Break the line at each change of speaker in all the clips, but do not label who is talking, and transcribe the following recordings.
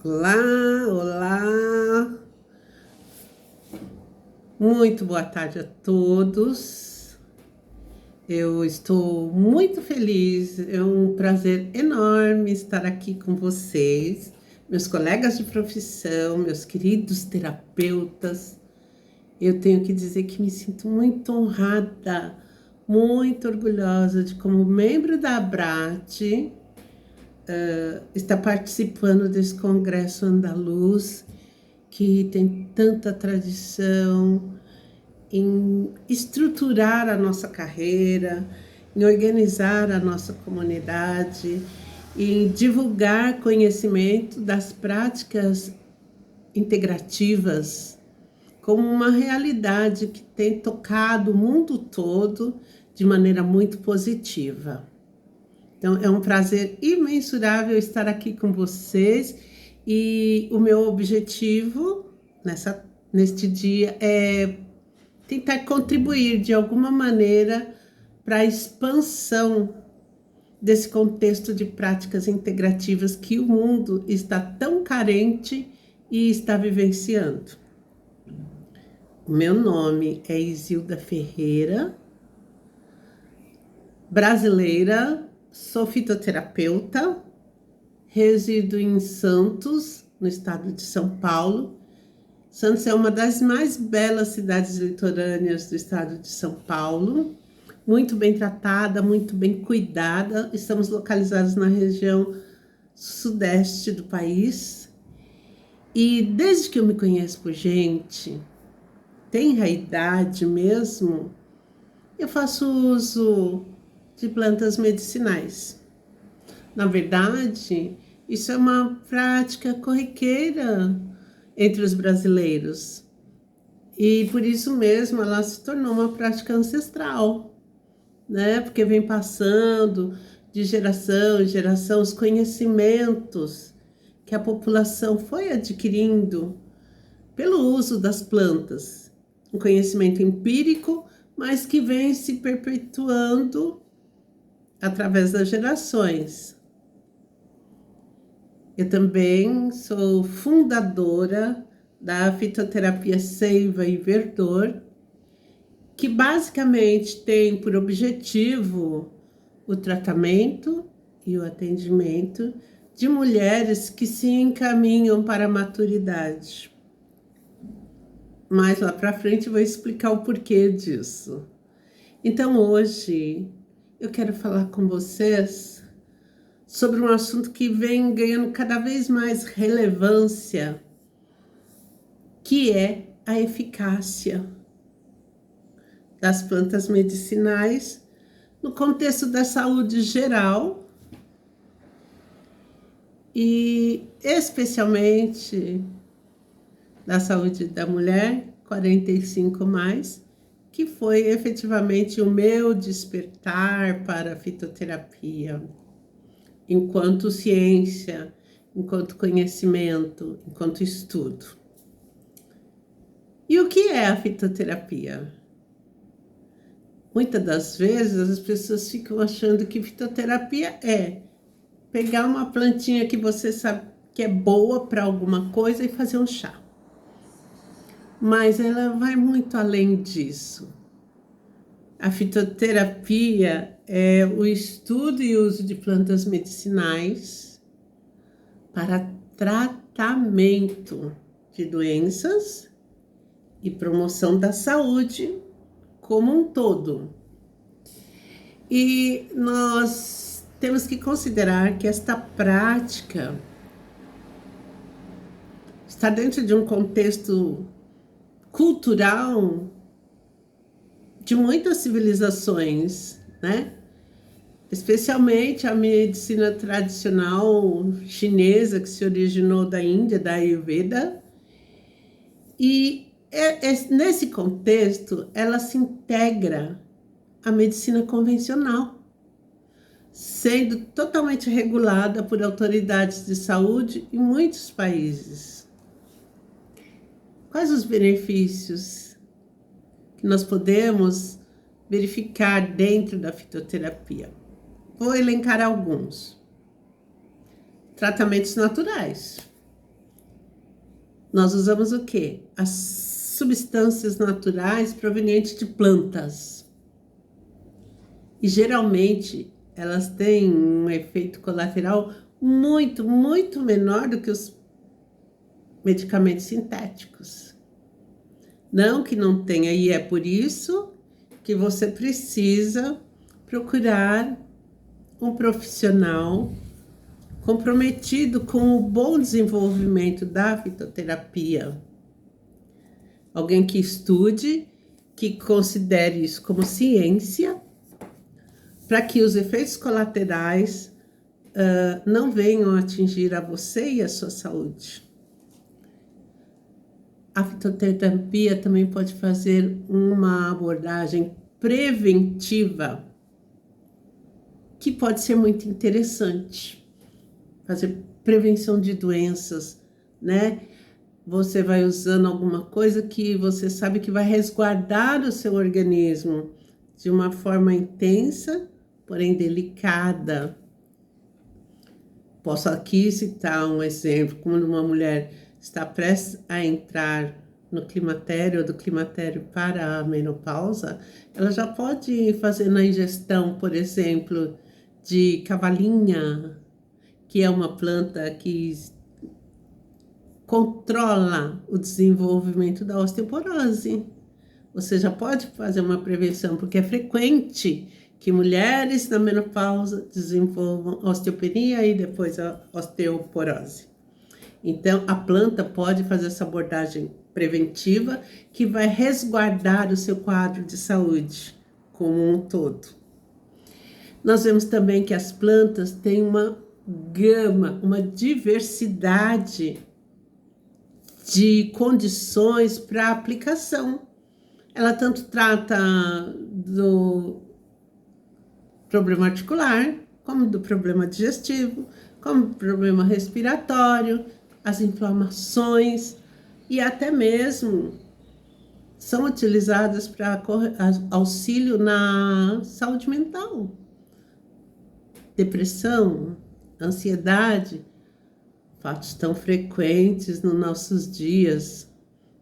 Olá, olá, muito boa tarde a todos. Eu estou muito feliz, é um prazer enorme estar aqui com vocês, meus colegas de profissão, meus queridos terapeutas. Eu tenho que dizer que me sinto muito honrada, muito orgulhosa de, como membro da ABRAT, estar participando desse congresso andaluz que tem tanta tradição em estruturar a nossa carreira, em organizar a nossa comunidade, em divulgar conhecimento das práticas integrativas como uma realidade que tem tocado o mundo todo de maneira muito positiva. Então, é um prazer imensurável estar aqui com vocês e o meu objetivo neste dia é tentar contribuir de alguma maneira para a expansão desse contexto de práticas integrativas que o mundo está tão carente e está vivenciando. O meu nome é Isilda Ferreira, brasileira, sou fitoterapeuta, resido em Santos, no estado de São Paulo. Santos é uma das mais belas cidades litorâneas do estado de São Paulo, muito bem tratada, muito bem cuidada. Estamos localizados na região sudeste do país. E desde que eu me conheço por gente, tem a idade mesmo, eu faço uso de plantas medicinais. Na verdade, isso é uma prática corriqueira entre os brasileiros. E por isso mesmo ela se tornou uma prática ancestral, né? Porque vem passando de geração em geração os conhecimentos que a população foi adquirindo pelo uso das plantas. Um conhecimento empírico, mas que vem se perpetuando através das gerações. Eu também sou fundadora da fitoterapia Seiva e Verdor, que basicamente tem por objetivo o tratamento e o atendimento de mulheres que se encaminham para a maturidade. Mais lá para frente eu vou explicar o porquê disso. Então hoje eu quero falar com vocês sobre um assunto que vem ganhando cada vez mais relevância, que é a eficácia das plantas medicinais no contexto da saúde geral e especialmente da saúde da mulher 45 mais, que foi efetivamente o meu despertar para a fitoterapia, enquanto ciência, enquanto conhecimento, enquanto estudo. E o que é a fitoterapia? Muitas das vezes as pessoas ficam achando que fitoterapia é pegar uma plantinha que você sabe que é boa para alguma coisa e fazer um chá. Mas ela vai muito além disso. A fitoterapia é o estudo e uso de plantas medicinais para tratamento de doenças e promoção da saúde como um todo. E nós temos que considerar que esta prática está dentro de um contexto cultural de muitas civilizações, né? Especialmente a medicina tradicional chinesa, que se originou da Índia, da Ayurveda. E nesse contexto, ela se integra à medicina convencional, sendo totalmente regulada por autoridades de saúde em muitos países. Quais os benefícios que nós podemos verificar dentro da fitoterapia? Vou elencar alguns. Tratamentos naturais. Nós usamos o quê? As substâncias naturais provenientes de plantas. E geralmente elas têm um efeito colateral muito, muito menor do que os medicamentos sintéticos. Não que não tenha, e é por isso que você precisa procurar um profissional comprometido com o bom desenvolvimento da fitoterapia. Alguém que estude, que considere isso como ciência, para que os efeitos colaterais não venham atingir a você e a sua saúde. A fitoterapia também pode fazer uma abordagem preventiva, que pode ser muito interessante. Fazer prevenção de doenças, né? Você vai usando alguma coisa que você sabe que vai resguardar o seu organismo de uma forma intensa, porém delicada. Posso aqui citar um exemplo, como uma mulher está prestes a entrar no climatério ou do climatério para a menopausa, ela já pode fazer na ingestão, por exemplo, de cavalinha, que é uma planta que controla o desenvolvimento da osteoporose. Você já pode fazer uma prevenção, porque é frequente que mulheres na menopausa desenvolvam osteopenia e depois a osteoporose. Então, a planta pode fazer essa abordagem preventiva que vai resguardar o seu quadro de saúde como um todo. Nós vemos também que as plantas têm uma gama, uma diversidade de condições para aplicação. Ela tanto trata do problema articular, como do problema digestivo, como do problema respiratório, as inflamações e até mesmo são utilizadas para auxílio na saúde mental. Depressão, ansiedade, fatos tão frequentes nos nossos dias,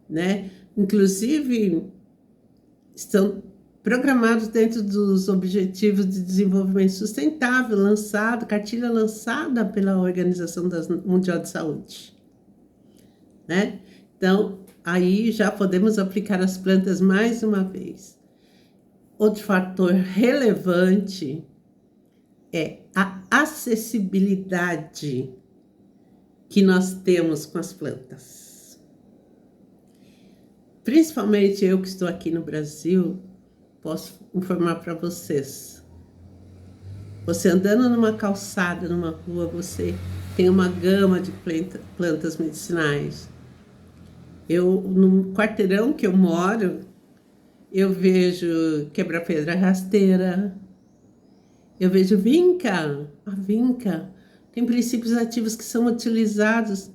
né? Inclusive, estão programados dentro dos Objetivos de Desenvolvimento Sustentável, cartilha lançada pela Organização Mundial de Saúde, né? Então, aí já podemos aplicar as plantas mais uma vez. Outro fator relevante é a acessibilidade que nós temos com as plantas. Principalmente eu que estou aqui no Brasil, posso informar para vocês. Você andando numa calçada, numa rua, você tem uma gama de plantas medicinais. No quarteirão que eu moro, eu vejo quebra-pedra rasteira, eu vejo vinca. A vinca tem princípios ativos que são utilizados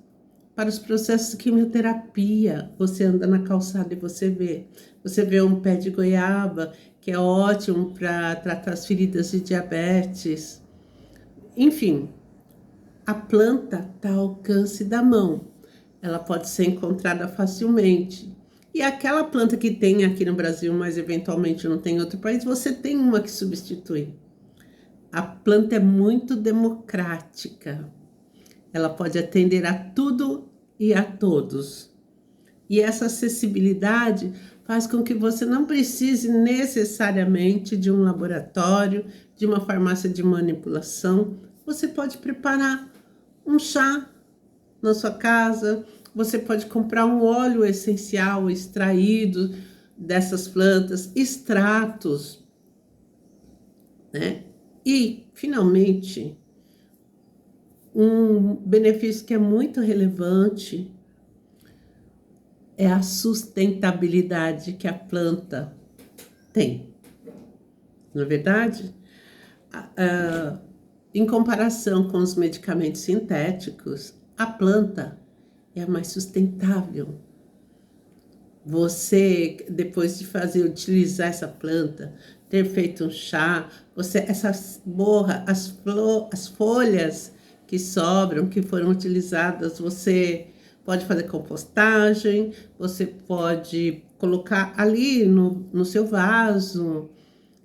para os processos de quimioterapia. Você anda na calçada e você vê. Você vê um pé de goiaba, que é ótimo para tratar as feridas de diabetes. Enfim, a planta está ao alcance da mão. Ela pode ser encontrada facilmente. E aquela planta que tem aqui no Brasil, mas eventualmente não tem em outro país, você tem uma que substitui. A planta é muito democrática. Ela pode atender a tudo e a todos. E essa acessibilidade faz com que você não precise necessariamente de um laboratório, de uma farmácia de manipulação. Você pode preparar um chá na sua casa, você pode comprar um óleo essencial extraído dessas plantas, extratos, né? E, finalmente, um benefício que é muito relevante é a sustentabilidade que a planta tem. Não é verdade? Em comparação com os medicamentos sintéticos, a planta é a mais sustentável. Você, depois de utilizar essa planta, ter feito um chá, essas borras, as folhas que sobram, que foram utilizadas, você pode fazer compostagem, você pode colocar ali no seu vaso,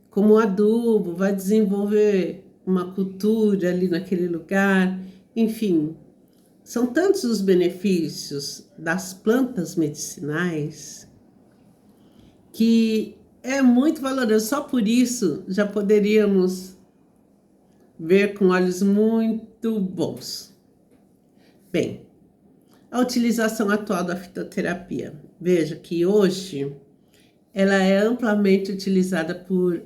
como adubo, vai desenvolver uma cultura ali naquele lugar, enfim. São tantos os benefícios das plantas medicinais que é muito valoroso. Só por isso já poderíamos ver com olhos muito bons. Bem, a utilização atual da fitoterapia. Veja que hoje ela é amplamente utilizada por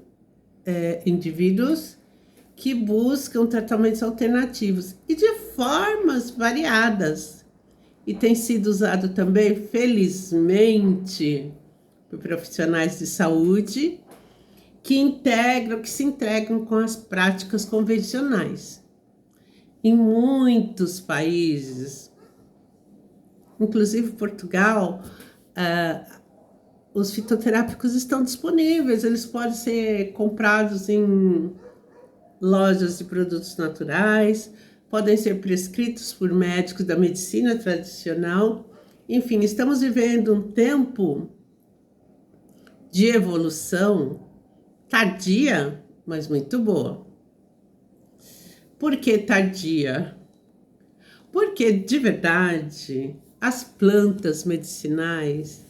indivíduos que buscam tratamentos alternativos e de formas variadas. E tem sido usado também, felizmente, por profissionais de saúde que se integram com as práticas convencionais. Em muitos países, inclusive Portugal, os fitoterápicos estão disponíveis, eles podem ser comprados em lojas de produtos naturais, podem ser prescritos por médicos da medicina tradicional. Enfim, estamos vivendo um tempo de evolução tardia, mas muito boa. Por que tardia? Porque, de verdade, as plantas medicinais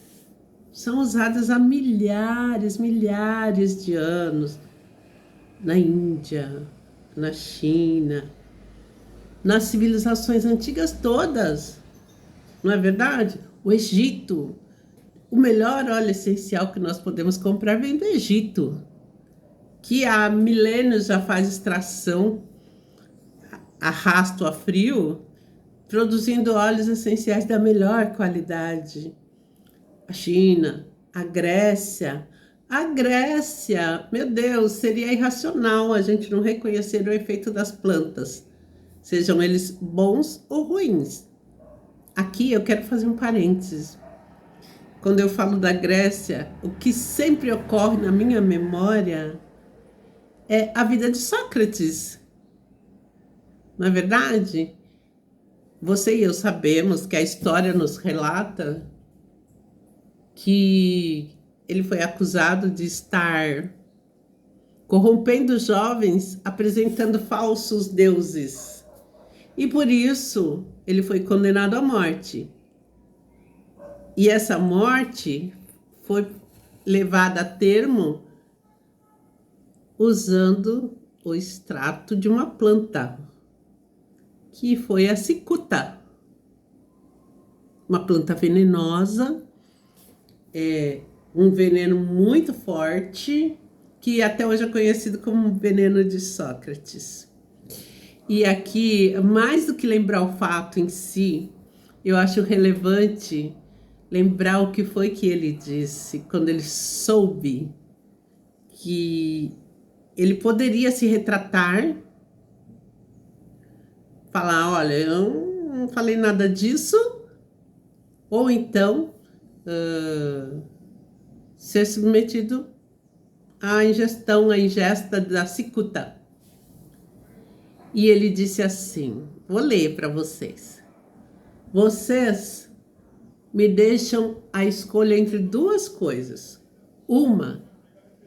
são usadas há milhares de anos na Índia, na China, nas civilizações antigas todas, não é verdade? O Egito, o melhor óleo essencial que nós podemos comprar vem do Egito, que há milênios já faz extração a rastro a frio, produzindo óleos essenciais da melhor qualidade. A China, a Grécia, meu Deus, seria irracional a gente não reconhecer o efeito das plantas, sejam eles bons ou ruins. Aqui eu quero fazer um parênteses. Quando eu falo da Grécia, o que sempre ocorre na minha memória é a vida de Sócrates. Não é verdade? Você e eu sabemos que a história nos relata que ele foi acusado de estar corrompendo os jovens, apresentando falsos deuses. E por isso ele foi condenado à morte. E essa morte foi levada a termo usando o extrato de uma planta, que foi a cicuta, uma planta venenosa, um veneno muito forte, que até hoje é conhecido como veneno de Sócrates. E aqui, mais do que lembrar o fato em si, eu acho relevante lembrar o que foi que ele disse quando ele soube que ele poderia se retratar, falar, olha, eu não falei nada disso, ou então ser submetido à ingesta da cicuta. E ele disse assim, vou ler para vocês. Vocês me deixam a escolha entre duas coisas. Uma,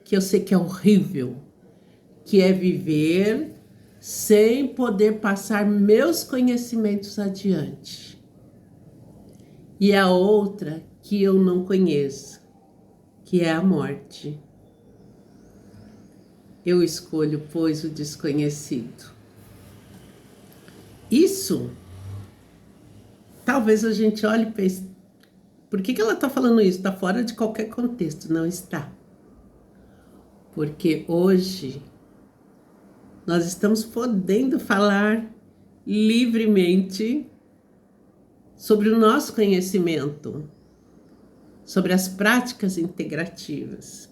que eu sei que é horrível, que é viver sem poder passar meus conhecimentos adiante. E a outra, que eu não conheço, que é a morte. Eu escolho, pois, o desconhecido. Isso, talvez a gente olhe e pense, por que ela está falando isso? Está fora de qualquer contexto. Não está. Porque hoje nós estamos podendo falar livremente sobre o nosso conhecimento, sobre as práticas integrativas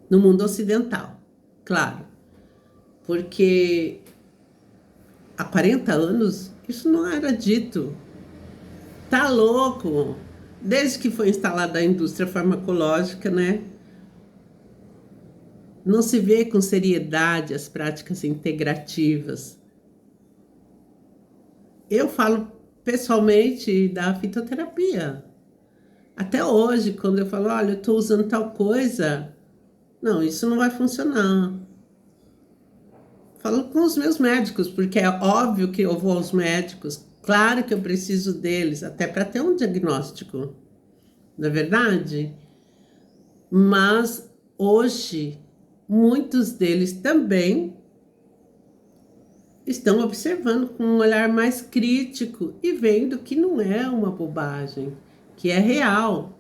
no mundo ocidental, claro, porque há 40 anos isso não era dito. Tá louco? Desde que foi instalada a indústria farmacológica, né? Não se vê com seriedade as práticas integrativas. Eu falo pessoalmente da fitoterapia. Até hoje, quando eu falo, olha, eu estou usando tal coisa, não, isso não vai funcionar. Falo com os meus médicos, porque é óbvio que eu vou aos médicos, claro que eu preciso deles, até para ter um diagnóstico, não é verdade? Mas hoje, muitos deles também estão observando com um olhar mais crítico e vendo que não é uma bobagem, que é real.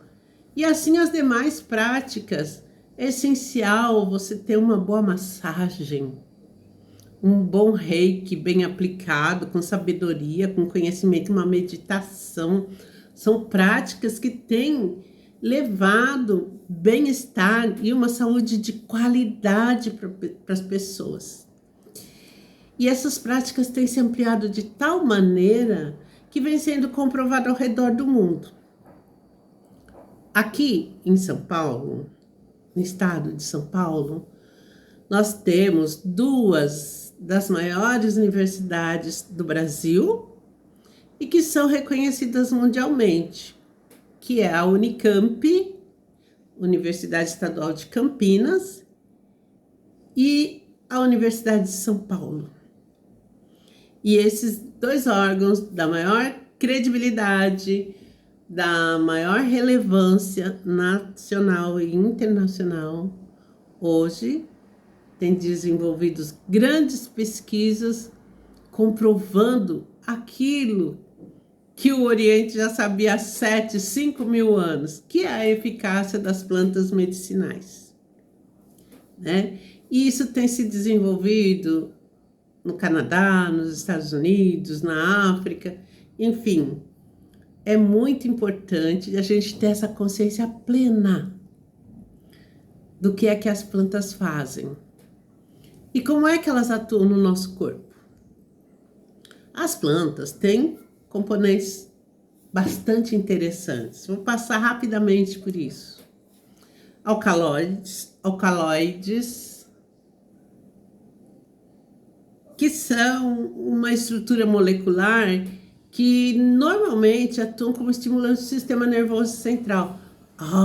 E assim as demais práticas, é essencial você ter uma boa massagem, um bom reiki bem aplicado, com sabedoria, com conhecimento, uma meditação. São práticas que têm levado bem-estar e uma saúde de qualidade para as pessoas. E essas práticas têm se ampliado de tal maneira que vem sendo comprovado ao redor do mundo. Aqui em São Paulo, no estado de São Paulo, nós temos duas das maiores universidades do Brasil e que são reconhecidas mundialmente, que é a Unicamp, Universidade Estadual de Campinas, e a Universidade de São Paulo. E esses dois órgãos da maior credibilidade, da maior relevância nacional e internacional, hoje têm desenvolvido grandes pesquisas comprovando aquilo que o Oriente já sabia há 5 mil anos, que é a eficácia das plantas medicinais, né? E isso tem se desenvolvido no Canadá, nos Estados Unidos, na África, enfim. É muito importante a gente ter essa consciência plena do que é que as plantas fazem e como é que elas atuam no nosso corpo. As plantas têm componentes bastante interessantes. Vou passar rapidamente por isso. Alcaloides, que são uma estrutura molecular que normalmente atuam como estimulante do sistema nervoso central.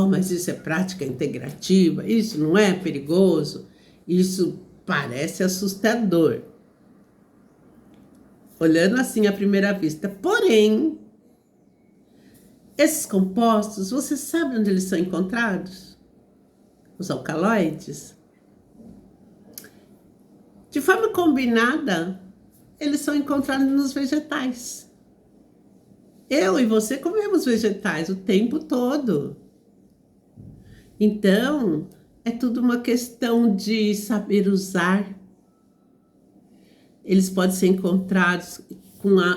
Mas isso é prática integrativa, isso não é perigoso, isso parece assustador, olhando assim à primeira vista. Porém, esses compostos, você sabe onde eles são encontrados? Os alcaloides? De forma combinada, eles são encontrados nos vegetais. Eu e você comemos vegetais o tempo todo. Então, é tudo uma questão de saber usar. Eles podem ser encontrados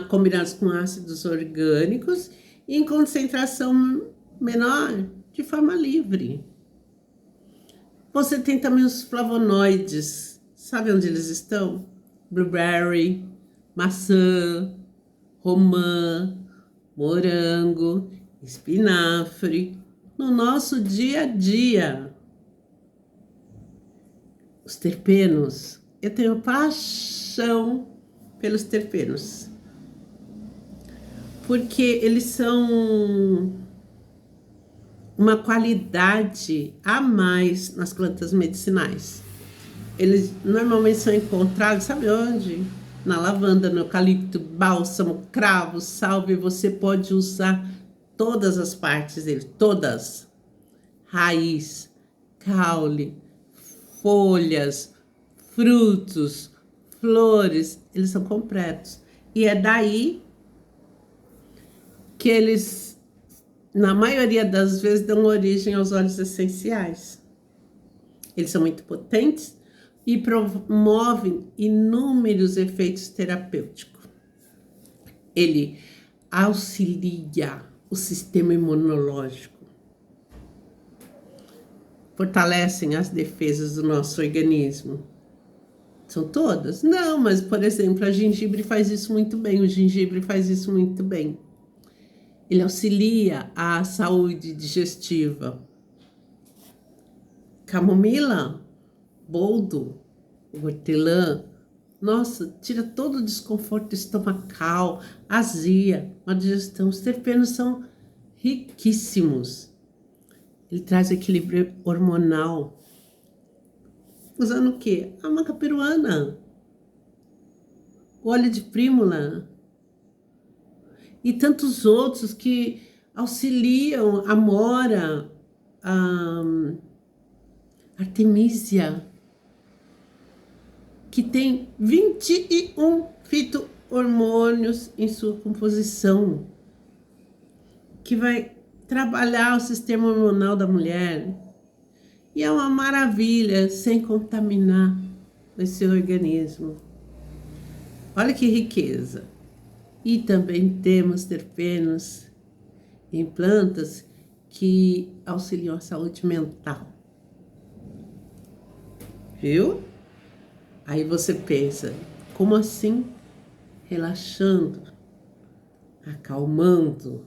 combinados com ácidos orgânicos e em concentração menor, de forma livre. Você tem também os flavonoides. Sabe onde eles estão? Blueberry, maçã, romã, morango, espinafre, no nosso dia a dia. Os terpenos, eu tenho paixão pelos terpenos, porque eles são uma qualidade a mais nas plantas medicinais. Eles normalmente são encontrados, sabe onde? Na lavanda, no eucalipto, bálsamo, cravo, salve. Você pode usar todas as partes dele, todas. Raiz, caule, folhas, frutos, flores, eles são completos. E é daí que eles, na maioria das vezes, dão origem aos óleos essenciais. Eles são muito potentes e promovem inúmeros efeitos terapêuticos. Ele auxilia o sistema imunológico, fortalecem as defesas do nosso organismo. São todas? Não, mas, por exemplo, a gengibre faz isso muito bem, o gengibre faz isso muito bem. Ele auxilia a saúde digestiva. Camomila, boldo, hortelã, Nossa, tira todo o desconforto estomacal, azia, má digestão. Os terpenos são riquíssimos. Ele traz equilíbrio hormonal. Usando o quê? A maca peruana, o óleo de prímula e tantos outros que auxiliam a mora, a artemisia, que tem 21 fito-hormônios em sua composição, que vai trabalhar o sistema hormonal da mulher. E é uma maravilha, sem contaminar o seu organismo. Olha que riqueza. E também temos terpenos em plantas que auxiliam a saúde mental. Viu? Aí você pensa, como assim? Relaxando, acalmando,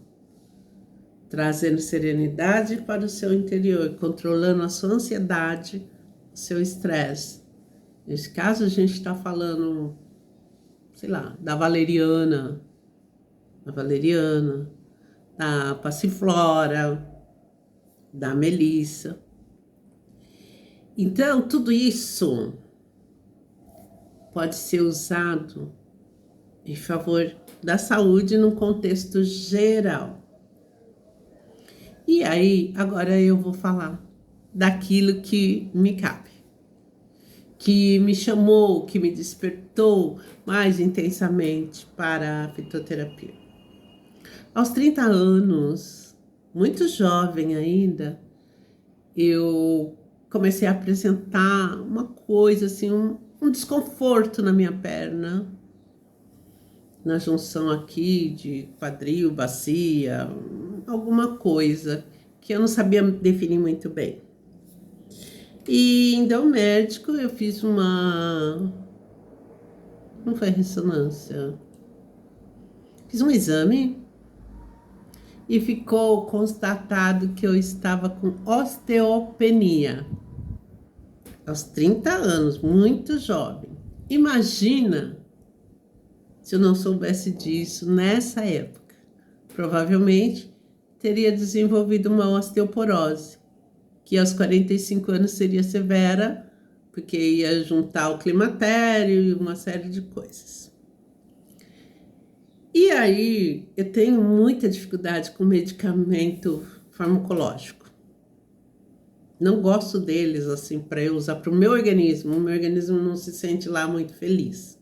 trazendo serenidade para o seu interior, controlando a sua ansiedade, o seu estresse. Nesse caso, a gente está falando, sei lá, da valeriana, da passiflora, da melissa. Então, tudo isso pode ser usado em favor da saúde num contexto geral. E aí, agora eu vou falar daquilo que me cabe, que me chamou, que me despertou mais intensamente para a fitoterapia. Aos 30 anos, muito jovem ainda, eu comecei a apresentar uma coisa assim, um desconforto na minha perna, na junção aqui de quadril, bacia, alguma coisa que eu não sabia definir muito bem. E indo ao médico, eu fiz não foi ressonância, fiz um exame e ficou constatado que eu estava com osteopenia. Aos 30 anos, muito jovem. Imagina se eu não soubesse disso nessa época. Provavelmente teria desenvolvido uma osteoporose, que aos 45 anos seria severa, porque ia juntar o climatério e uma série de coisas. E aí, eu tenho muita dificuldade com medicamento farmacológico. Não gosto deles, assim, para eu usar para o meu organismo. O meu organismo não se sente lá muito feliz.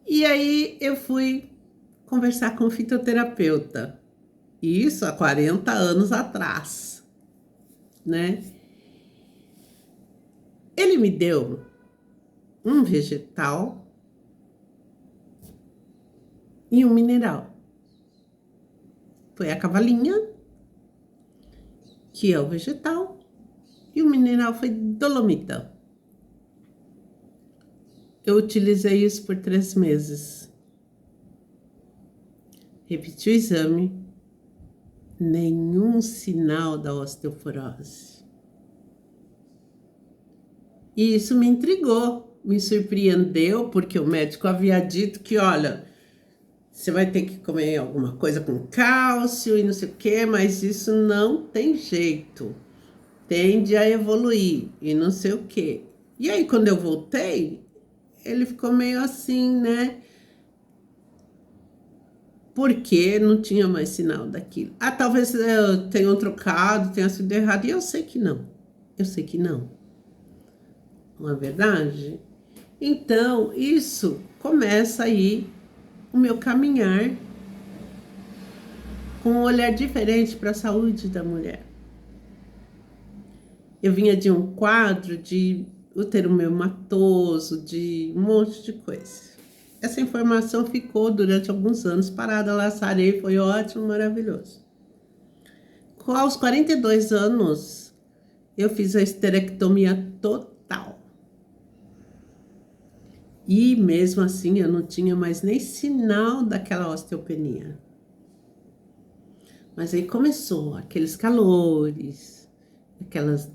E aí, eu fui conversar com o fitoterapeuta. Isso há 40 anos atrás, né? Ele me deu um vegetal e um mineral. Foi a cavalinha, que é o vegetal, e o mineral foi dolomita. Eu utilizei isso por 3 meses. Repeti o exame, nenhum sinal da osteoporose. E isso me intrigou, me surpreendeu, porque o médico havia dito que, olha, você vai ter que comer alguma coisa com cálcio e não sei o quê, mas isso não tem jeito. Tende a evoluir e não sei o quê. E aí, quando eu voltei, ele ficou meio assim, né? Porque não tinha mais sinal daquilo. Ah, talvez eu tenha trocado, tenha sido errado. E eu sei que não. Eu sei que não. Não é verdade? Então, isso começa aí o meu caminhar com um olhar diferente para a saúde da mulher. Eu vinha de um quadro de útero meumatoso, de um monte de coisa. Essa informação ficou durante alguns anos parada lá, sarei, foi ótimo, maravilhoso. Aos 42 anos, eu fiz a esterectomia total. E mesmo assim, eu não tinha mais nem sinal daquela osteopenia. Mas aí começou aqueles calores, aquelas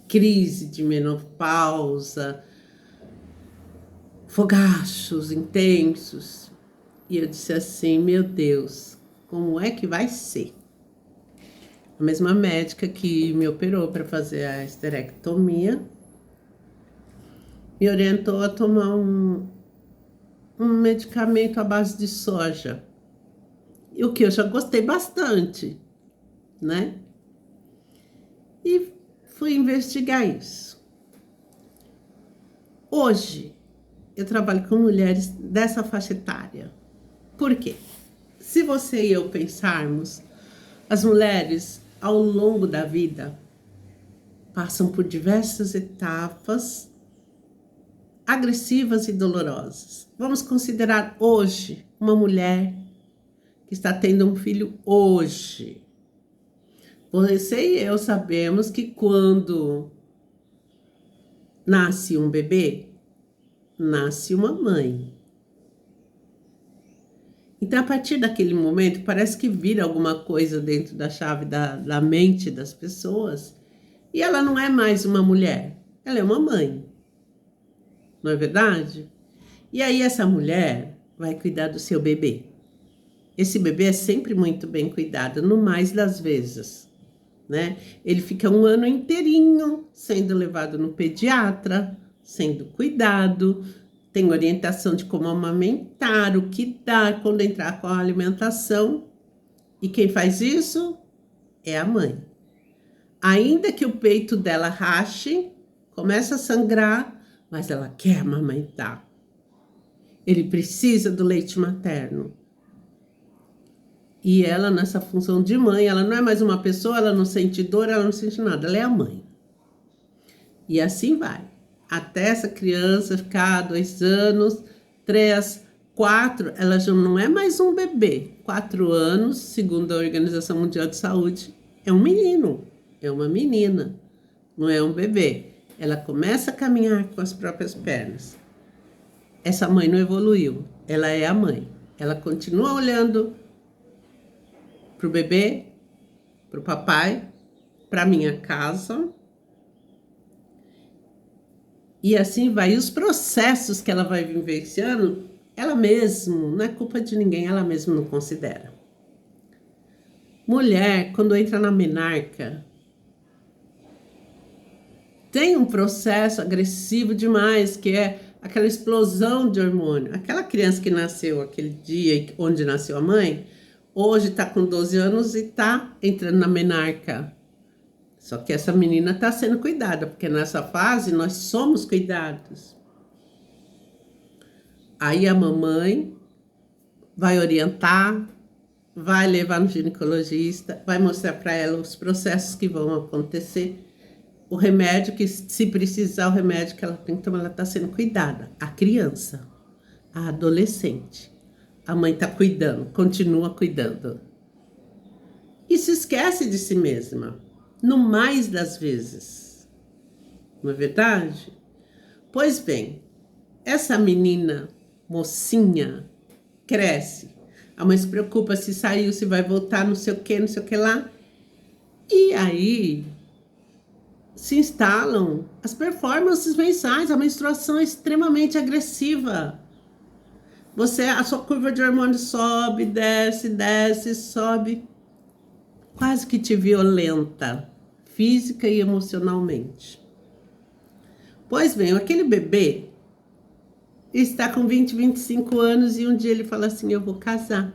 crises de menopausa, fogachos intensos. E eu disse assim, meu Deus, como é que vai ser? A mesma médica que me operou para fazer a esterectomia me orientou a tomar um medicamento à base de soja. E o que eu já gostei bastante, né? E fui investigar isso. Hoje, eu trabalho com mulheres dessa faixa etária. Por quê? Se você e eu pensarmos, as mulheres, ao longo da vida, passam por diversas etapas agressivas e dolorosas. Vamos considerar hoje uma mulher que está tendo um filho hoje. Você e eu sabemos que quando nasce um bebê, nasce uma mãe. Então, a partir daquele momento, parece que vira alguma coisa dentro da chave da mente das pessoas. E ela não é mais uma mulher, ela é uma mãe. Não é verdade? E aí essa mulher vai cuidar do seu bebê. Esse bebê é sempre muito bem cuidado, no mais das vezes, né? Ele fica um ano inteirinho sendo levado no pediatra, sendo cuidado, tem orientação de como amamentar, o que dar, quando entrar com a alimentação. E quem faz isso é a mãe. Ainda que o peito dela rache, começa a sangrar, mas ela quer amamentar. Ele precisa do leite materno. E ela, nessa função de mãe, ela não é mais uma pessoa, ela não sente dor, ela não sente nada, ela é a mãe. E assim vai. Até essa criança ficar 2 anos, 3, 4, ela já não é mais um bebê. 4 anos, segundo a Organização Mundial de Saúde, é um menino, é uma menina, não é um bebê. Ela começa a caminhar com as próprias pernas. Essa mãe não evoluiu, ela é a mãe. Ela continua olhando para o bebê, para o papai, para minha casa. E assim vai. E os processos que ela vai vivenciando, ela mesma, não é culpa de ninguém, ela mesma não considera. Mulher, quando entra na menarca, tem um processo agressivo demais, que é aquela explosão de hormônio. Aquela criança que nasceu aquele dia onde nasceu a mãe, hoje está com 12 anos e está entrando na menarca. Só que essa menina está sendo cuidada, porque nessa fase nós somos cuidados. Aí a mamãe vai orientar, vai levar no ginecologista, vai mostrar para ela os processos que vão acontecer. O remédio, que se precisar, o remédio que ela tem que tomar, ela está sendo cuidada. A criança, a adolescente. A mãe está cuidando, continua cuidando. E se esquece de si mesma, no mais das vezes. Não é verdade? Pois bem, essa menina, mocinha, cresce. A mãe se preocupa se saiu, se vai voltar, não sei o que lá. E aí se instalam as performances mensais, a menstruação é extremamente agressiva. A sua curva de hormônio sobe, desce, desce, sobe. Quase que te violenta, física e emocionalmente. Pois bem, aquele bebê está com 20, 25 anos e um dia ele fala assim, eu vou casar.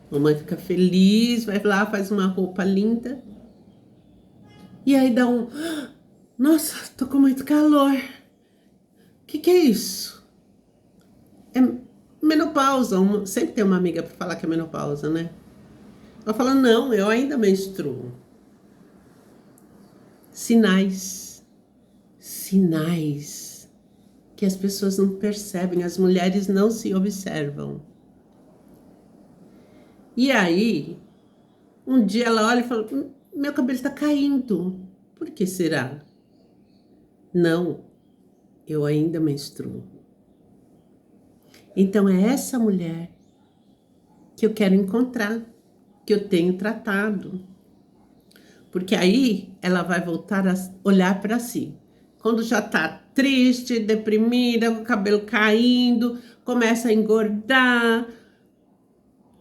A mamãe fica feliz, vai lá, faz uma roupa linda. E aí dá um... Nossa, tô com muito calor. O que é isso? É menopausa. Sempre tem uma amiga para falar que é menopausa, né? Ela fala, não, eu ainda menstruo. Sinais que as pessoas não percebem, as mulheres não se observam. E aí, um dia ela olha e fala, meu cabelo está caindo. Por que será? Não, eu ainda menstruo. Então é essa mulher que eu quero encontrar, que eu tenho tratado. Porque aí ela vai voltar a olhar para si. Quando já está triste, deprimida, com o cabelo caindo, começa a engordar.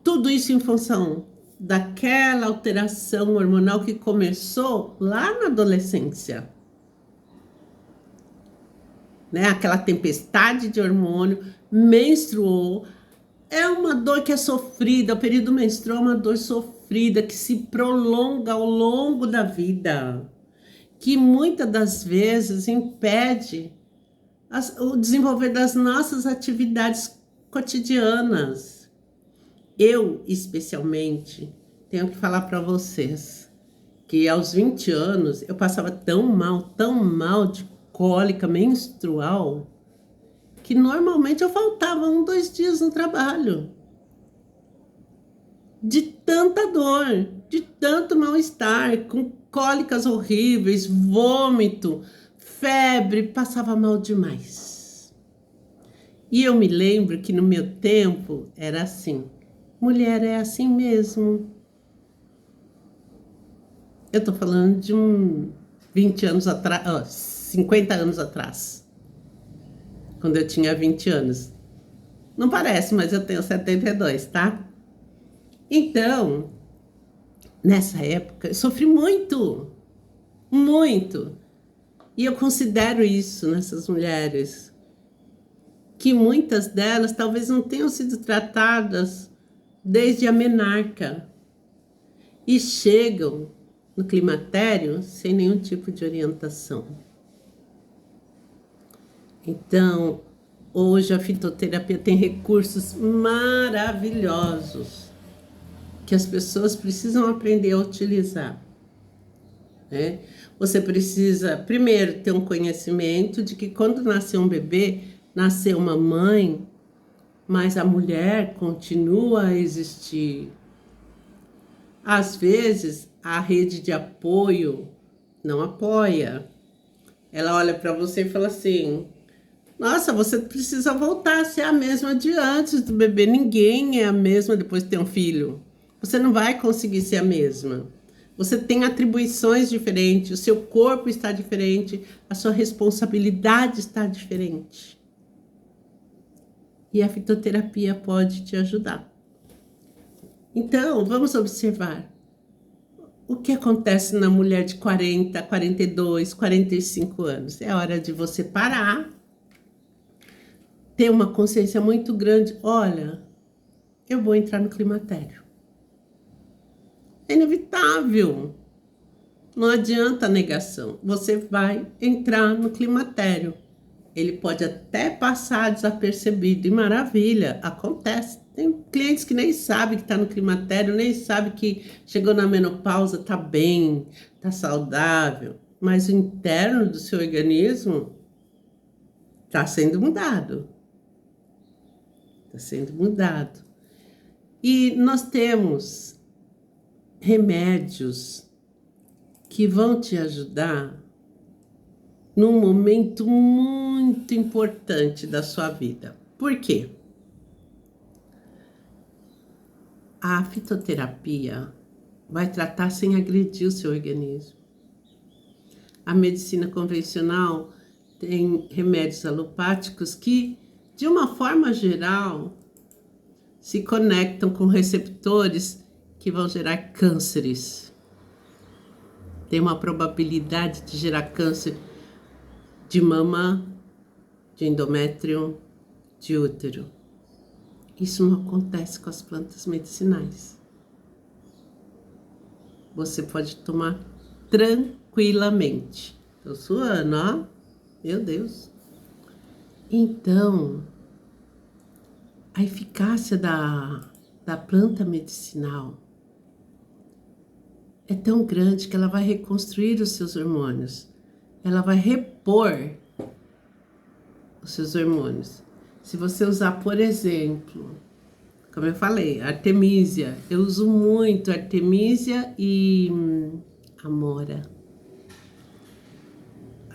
Tudo isso em função daquela alteração hormonal que começou lá na adolescência, né? Aquela tempestade de hormônio, menstruou, é uma dor que é sofrida, o período menstrual é uma dor sofrida que se prolonga ao longo da vida, que muitas das vezes impede o desenvolver das nossas atividades cotidianas. Eu, especialmente, tenho que falar para vocês que aos 20 anos eu passava tão mal de cólica menstrual, que normalmente eu faltava 2 dias no trabalho. De tanta dor, de tanto mal-estar, com cólicas horríveis, vômito, febre, passava mal demais. E eu me lembro que no meu tempo era assim. Mulher é assim mesmo. Eu tô falando de 20 anos atrás, 50 anos atrás, quando eu tinha 20 anos. Não parece, mas eu tenho 72, tá? Então, nessa época, eu sofri muito, muito. E eu considero isso nessas mulheres, que muitas delas talvez não tenham sido tratadas desde a menarca e chegam no climatério sem nenhum tipo de orientação. Então, hoje a fitoterapia tem recursos maravilhosos que as pessoas precisam aprender a utilizar, né? Você precisa, primeiro, ter um conhecimento de que quando nasceu um bebê, nasceu uma mãe, mas a mulher continua a existir. Às vezes, a rede de apoio não apoia. Ela olha para você e fala assim: nossa, você precisa voltar a ser a mesma de antes do bebê. Ninguém é a mesma depois de ter um filho. Você não vai conseguir ser a mesma. Você tem atribuições diferentes, o seu corpo está diferente, a sua responsabilidade está diferente. E a fitoterapia pode te ajudar. Então, vamos observar o que acontece na mulher de 40, 42, 45 anos. É hora de você parar, ter uma consciência muito grande. Olha, eu vou entrar no climatério. É inevitável. Não adianta negação. Você vai entrar no climatério. Ele pode até passar desapercebido. E maravilha, acontece. Tem clientes que nem sabem que está no climatério, nem sabem que chegou na menopausa, está bem, está saudável. Mas o interno do seu organismo está sendo mudado. Está sendo mudado. E nós temos remédios que vão te ajudar num momento muito importante da sua vida. Por quê? A fitoterapia vai tratar sem agredir o seu organismo. A medicina convencional tem remédios alopáticos que, de uma forma geral, se conectam com receptores que vão gerar cânceres. Tem uma probabilidade de gerar câncer de mama, de endométrio, de útero. Isso não acontece com as plantas medicinais. Você pode tomar tranquilamente. Tô suando, ó. Meu Deus. Então, a eficácia da planta medicinal é tão grande que ela vai reconstruir os seus hormônios. Ela vai repor os seus hormônios. Se você usar, por exemplo, como eu falei, artemisia. Eu uso muito artemisia e amora.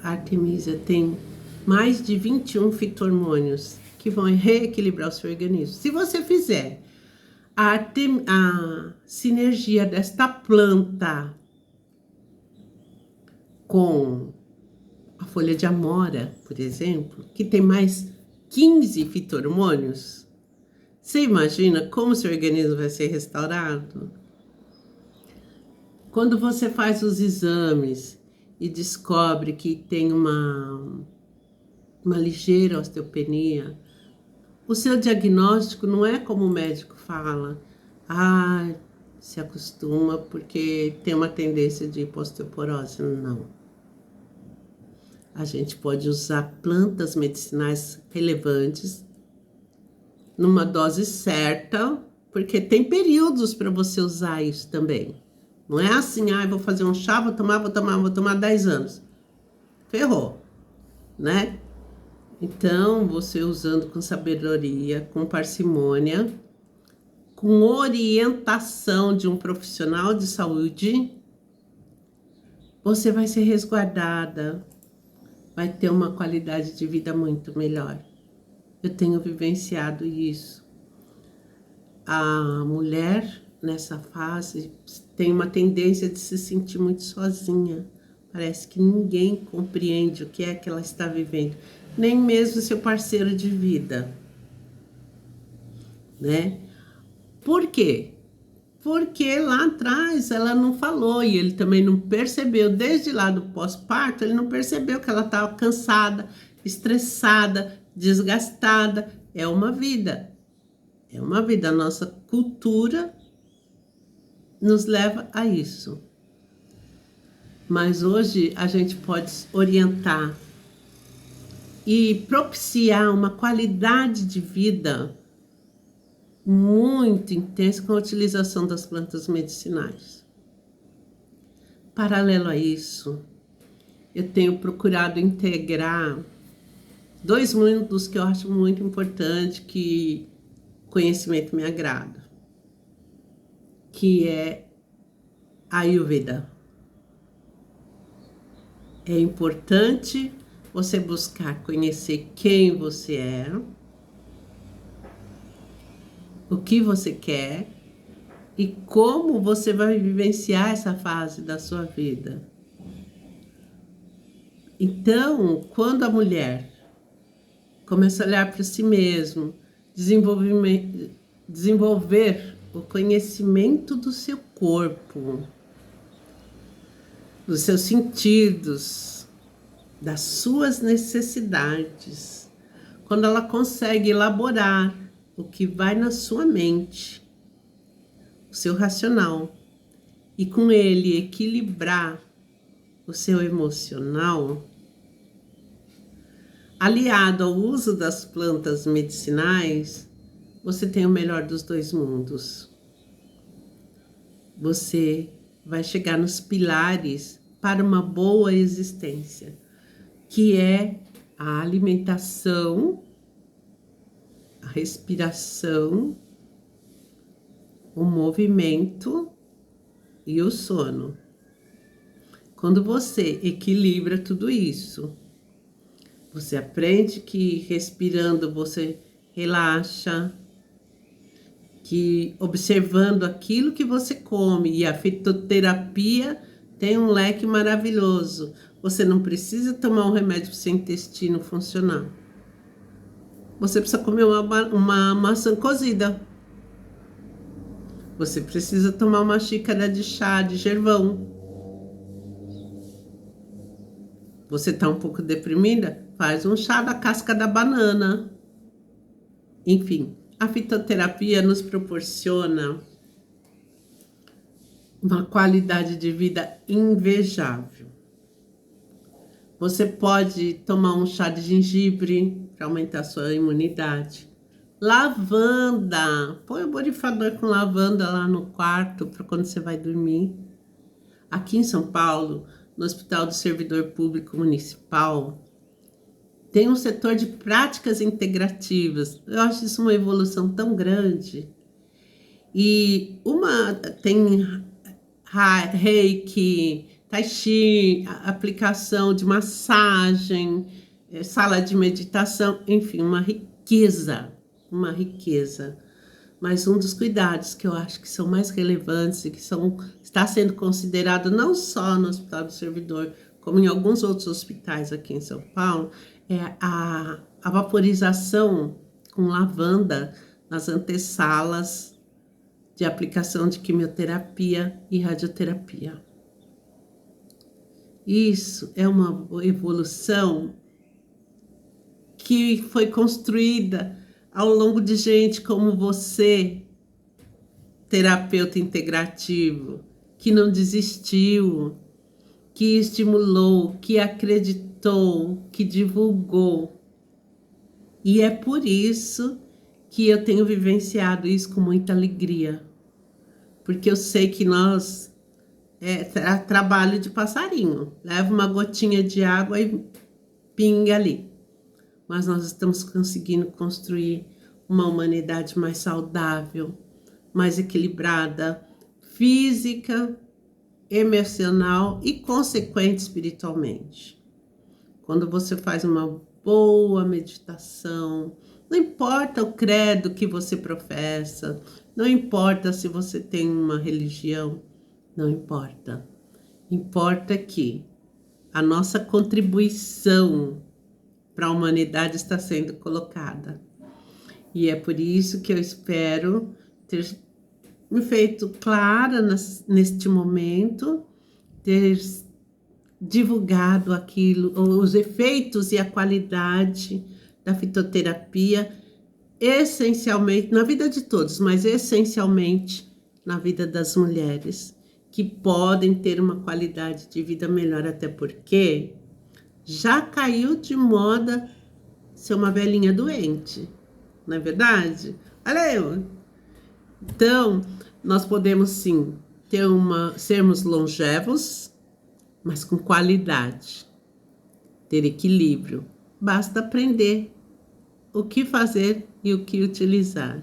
A artemisia tem mais de 21 fito-hormônios que vão reequilibrar o seu organismo. Se você fizer a sinergia desta planta com a folha de amora, por exemplo, que tem mais 15 fito-hormônios. Você imagina como seu organismo vai ser restaurado? Quando você faz os exames e descobre que tem uma ligeira osteopenia, o seu diagnóstico não é como o médico fala. Ah, se acostuma porque tem uma tendência de osteoporose. Não. A gente pode usar plantas medicinais relevantes numa dose certa, porque tem períodos para você usar isso também. Não é assim, vou fazer um chá, vou tomar 10 anos. Ferrou, né? Então, você usando com sabedoria, com parcimônia, com orientação de um profissional de saúde, você vai ser resguardada, vai ter uma qualidade de vida muito melhor. Eu tenho vivenciado isso. A mulher, nessa fase, tem uma tendência de se sentir muito sozinha. Parece que ninguém compreende o que é que ela está vivendo, nem mesmo seu parceiro de vida, né? Por quê? Porque lá atrás ela não falou e ele também não percebeu, desde lá do pós-parto, ele não percebeu que ela estava cansada, estressada, desgastada. É uma vida. É uma vida. A nossa cultura nos leva a isso. Mas hoje a gente pode orientar e propiciar uma qualidade de vida muito intensa com a utilização das plantas medicinais. Paralelo a isso, eu tenho procurado integrar 2 mundos que eu acho muito importante, que conhecimento me agrada, que é a Ayurveda. É importante você buscar conhecer quem você é, o que você quer e como você vai vivenciar essa fase da sua vida. Então, quando a mulher começa a olhar para si mesma, desenvolver o conhecimento do seu corpo, dos seus sentidos, das suas necessidades, quando ela consegue elaborar o que vai na sua mente, o seu racional, e com ele equilibrar o seu emocional, aliado ao uso das plantas medicinais, você tem o melhor dos 2 mundos. Você vai chegar nos pilares para uma boa existência, que é a alimentação, a respiração, o movimento e o sono. Quando você equilibra tudo isso, você aprende que respirando você relaxa, que observando aquilo que você come, e a fitoterapia tem um leque maravilhoso. Você não precisa tomar um remédio para o seu intestino funcionar. Você precisa comer uma maçã cozida. Você precisa tomar uma xícara de chá de gervão. Você está um pouco deprimida? Faz um chá da casca da banana. Enfim, a fitoterapia nos proporciona uma qualidade de vida invejável. Você pode tomar um chá de gengibre para aumentar a sua imunidade. Lavanda, põe o borrifador com lavanda lá no quarto para quando você vai dormir. Aqui em São Paulo, no Hospital do Servidor Público Municipal, tem um setor de práticas integrativas. Eu acho isso uma evolução tão grande. E tem reiki, tai chi, aplicação de massagem, sala de meditação, enfim, uma riqueza. Mas um dos cuidados que eu acho que são mais relevantes e que está sendo considerado não só no Hospital do Servidor, como em alguns outros hospitais aqui em São Paulo, é a vaporização com lavanda nas antessalas de aplicação de quimioterapia e radioterapia. Isso é uma evolução que foi construída ao longo de gente como você, terapeuta integrativo, que não desistiu, que estimulou, que acreditou, que divulgou. E é por isso que eu tenho vivenciado isso com muita alegria. Porque eu sei que nós é trabalho de passarinho. Leva uma gotinha de água e pinga ali. Mas nós estamos conseguindo construir uma humanidade mais saudável, mais equilibrada, física, emocional e consequente espiritualmente. Quando você faz uma boa meditação, não importa o credo que você professa, não importa se você tem uma religião, não importa. Importa que a nossa contribuição para a humanidade está sendo colocada. E é por isso que eu espero ter me feito clara neste momento, ter divulgado aquilo, os efeitos e a qualidade da fitoterapia, essencialmente na vida de todos, mas essencialmente na vida das mulheres, que podem ter uma qualidade de vida melhor, até porque já caiu de moda ser uma velhinha doente, não é verdade? Olha eu. Então, nós podemos sim sermos longevos, mas com qualidade, ter equilíbrio. Basta aprender o que fazer e o que utilizar.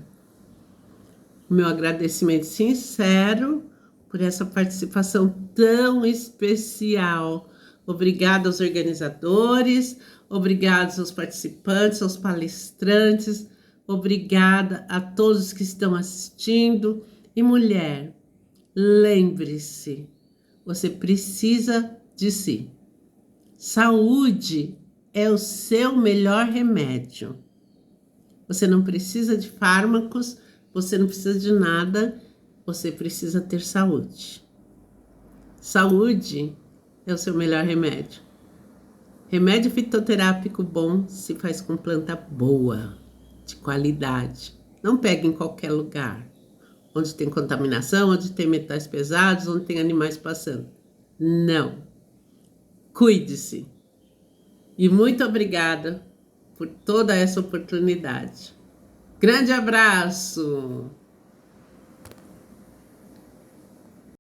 Meu agradecimento sincero por essa participação tão especial. Obrigada aos organizadores, obrigada aos participantes, aos palestrantes, obrigada a todos que estão assistindo. E mulher, lembre-se, você precisa de si. Saúde é o seu melhor remédio. Você não precisa de fármacos, você não precisa de nada, você precisa ter saúde. Saúde é o seu melhor remédio. Remédio fitoterápico bom se faz com planta boa, de qualidade. Não pegue em qualquer lugar, onde tem contaminação, onde tem metais pesados, onde tem animais passando. Não. Cuide-se. E muito obrigada por toda essa oportunidade. Grande abraço!